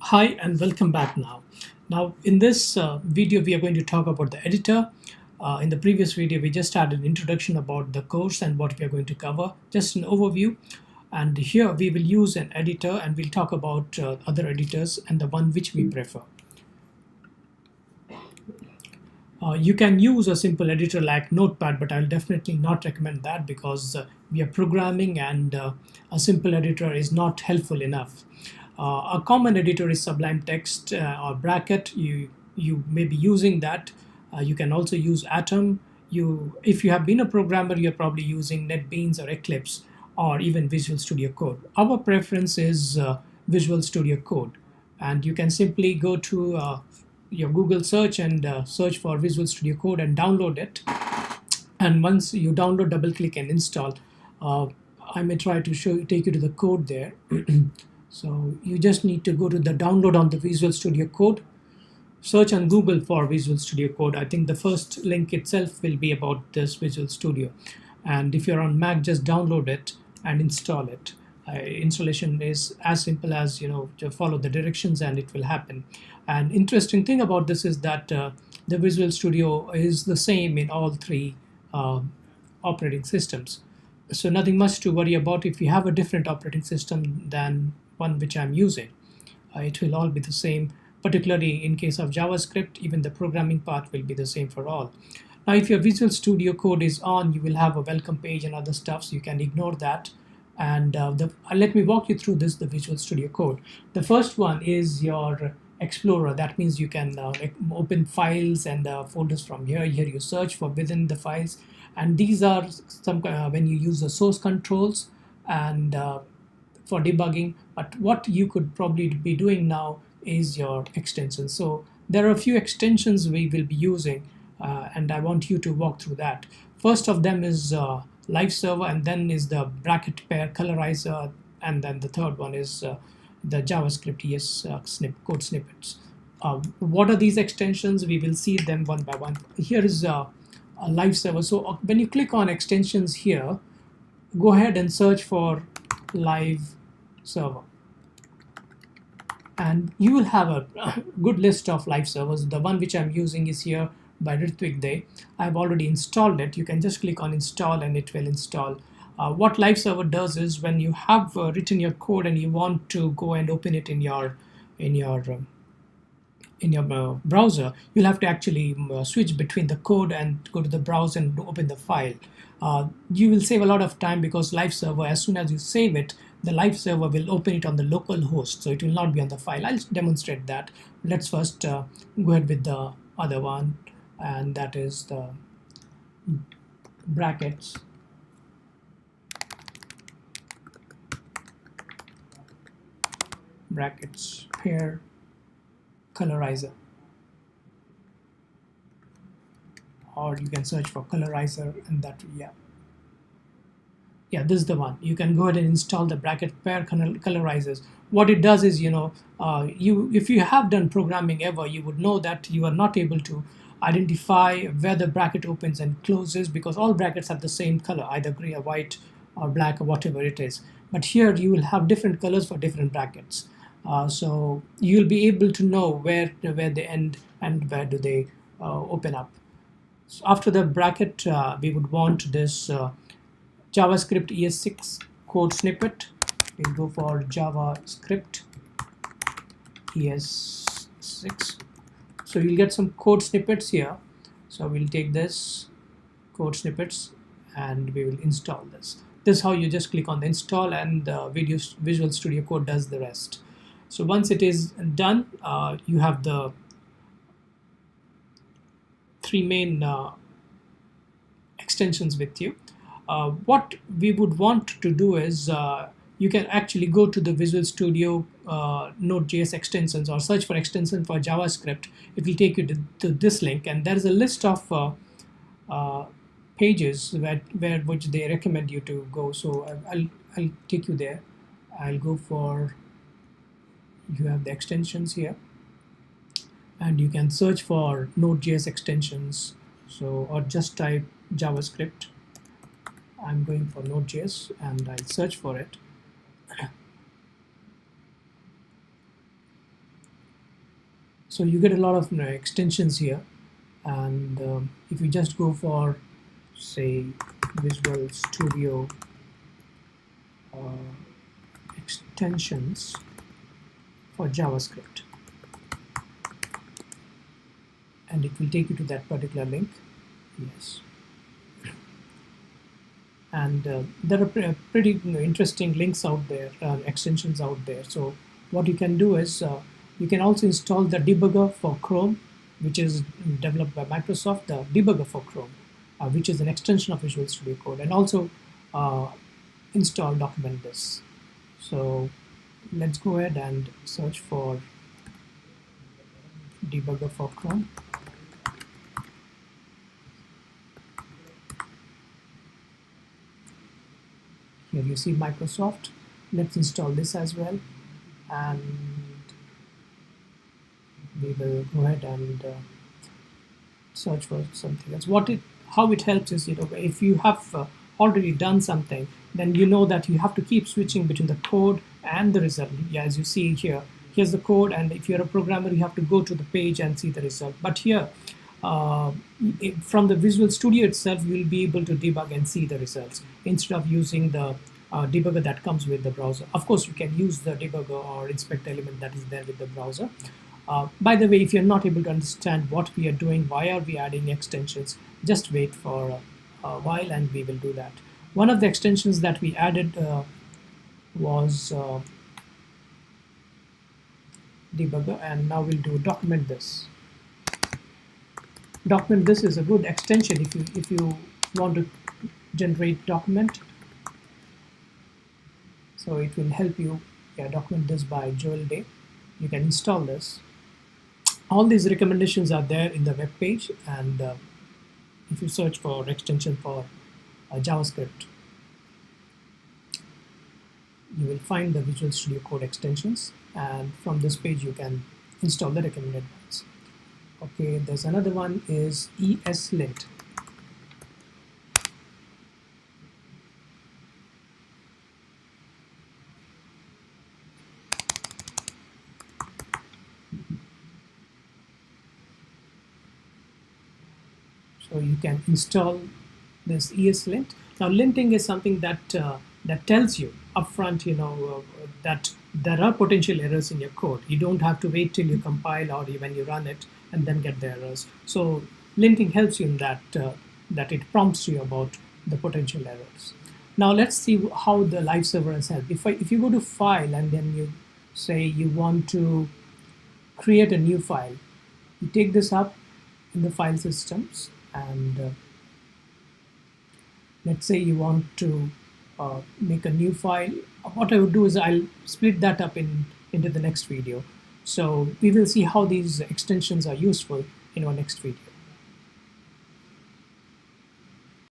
Hi and welcome back now. Now in this video we are going to talk about the editor. In the previous video we just had an introduction about the course and what we are going to cover, just an overview. And here we will use an editor and we'll talk about other editors and the one which we prefer. You can use a simple editor like Notepad, but I'll definitely not recommend that because we are programming and a simple editor is not helpful enough. A common editor is Sublime Text or Bracket. You may be using that. You can also use Atom. If you have been a programmer, you're probably using NetBeans or Eclipse or even Visual Studio Code. Our preference is Visual Studio Code, and you can simply go to your Google search and search for Visual Studio Code and download it. And once you download, double click and install. I may try to take you to the code there. So you just need to go to the download on the Visual Studio Code. Search on Google for Visual Studio Code. I think the first link itself will be about this Visual Studio. And if you're on Mac, just download it and install it. Installation is as simple as, to follow the directions and it will happen. And interesting thing about this is that the Visual Studio is the same in all three operating systems. So nothing much to worry about. If you have a different operating system than one which I'm using, it will all be the same. Particularly in case of JavaScript, even the programming part will be the same for all. Now, if your Visual Studio Code is on, you will have a welcome page and other stuff, so you can ignore that. And let me walk you through the Visual Studio Code. The first one is your Explorer. That means you can open files and folders from here. Here you search for within the files, and these are some when you use the source controls and for debugging. But what you could probably be doing now is your extensions. So there are a few extensions we will be using, and I want you to walk through that. First of them is Live Server, and then is the bracket Pair Colorizer, and then the third one is the JavaScript code snippets. What are these extensions? We will see them one by one. Here is a Live Server. So when you click on extensions here, go ahead and search for Live Server, and you will have a good list of live servers. The one which I'm using is here by Ritwik Day. I've already installed it. You can just click on install and it will install. What live server does is when you have written your code and you want to go and open it in your browser, you'll have to actually switch between the code and go to the browser and open the file. You will save a lot of time because live server, as soon as you save it, the live server will open it on the local host, so it will not be on the file. I'll demonstrate that. Let's first go ahead with the other one, and that is the brackets Pair Colorizer, or you can search for Colorizer, and that, yeah, this is the one. You can go ahead and install the bracket Pair Colorizers. What it does is, if you have done programming ever, you would know that you are not able to identify where the bracket opens and closes because all brackets have the same color, either gray or white or black or whatever it is. But here you will have different colors for different brackets. So you'll be able to know where they end and where do they open up. So after the bracket, we would want this JavaScript ES6 code snippet. We'll go for JavaScript ES6. So you'll get some code snippets here. So we'll take this code snippets and we will install this. This is how you just click on the install, and the Visual Studio Code does the rest. So once it is done, you have the three main extensions with you. What we would want to do is you can actually go to the Visual Studio Node.js extensions or search for extension for JavaScript. It will take you to this link, and there is a list of pages which they recommend you to go. So I'll take you there. I'll go for, you have the extensions here, and you can search for Node.js extensions. So, or just type JavaScript. I'm going for Node.js and I'll search for it. So you get a lot of extensions here, and if you just go for, say, Visual Studio extensions for JavaScript, and it will take you to that particular link. Yes. And there are pretty interesting links out there, extensions out there. So what you can do is you can also install the debugger for Chrome, which is developed by Microsoft, the debugger for Chrome, which is an extension of Visual Studio Code, and also install document this. So let's go ahead and search for debugger for Chrome. Here you see Microsoft. Let's install this as well, and we will go ahead and search for something else. How it helps is, if you have already done something, then you know that you have to keep switching between the code and the result. Yeah, as you see here, here's the code, and if you're a programmer, you have to go to the page and see the result. But here, from the Visual Studio itself, you'll be able to debug and see the results instead of using the debugger that comes with the browser. Of course, you can use the debugger or inspect element that is there with the browser. By the way, if you're not able to understand what we are doing, why are we adding extensions, just wait for a while and we will do that. One of the extensions that we added was debugger, and now we'll do document this. Document this is a good extension if you want to generate document. So it will help you document this by Joel Day. You can install this. All these recommendations are there in the web page, and if you search for extension for JavaScript, you will find the Visual Studio Code extensions, and from this page you can install the recommended ones. Okay, there's another one is ESLint. So you can install this ESLint. Now, linting is something that that tells you upfront, that there are potential errors in your code. You don't have to wait till you compile or when you run it and then get the errors. So linting helps you in that, that it prompts you about the potential errors. Now let's see how the live server has helped. If you go to File and then you say you want to create a new file, you take this up in the file systems, and let's say you want to make a new file. What I would do is I'll split that up into the next video. So we will see how these extensions are useful in our next video.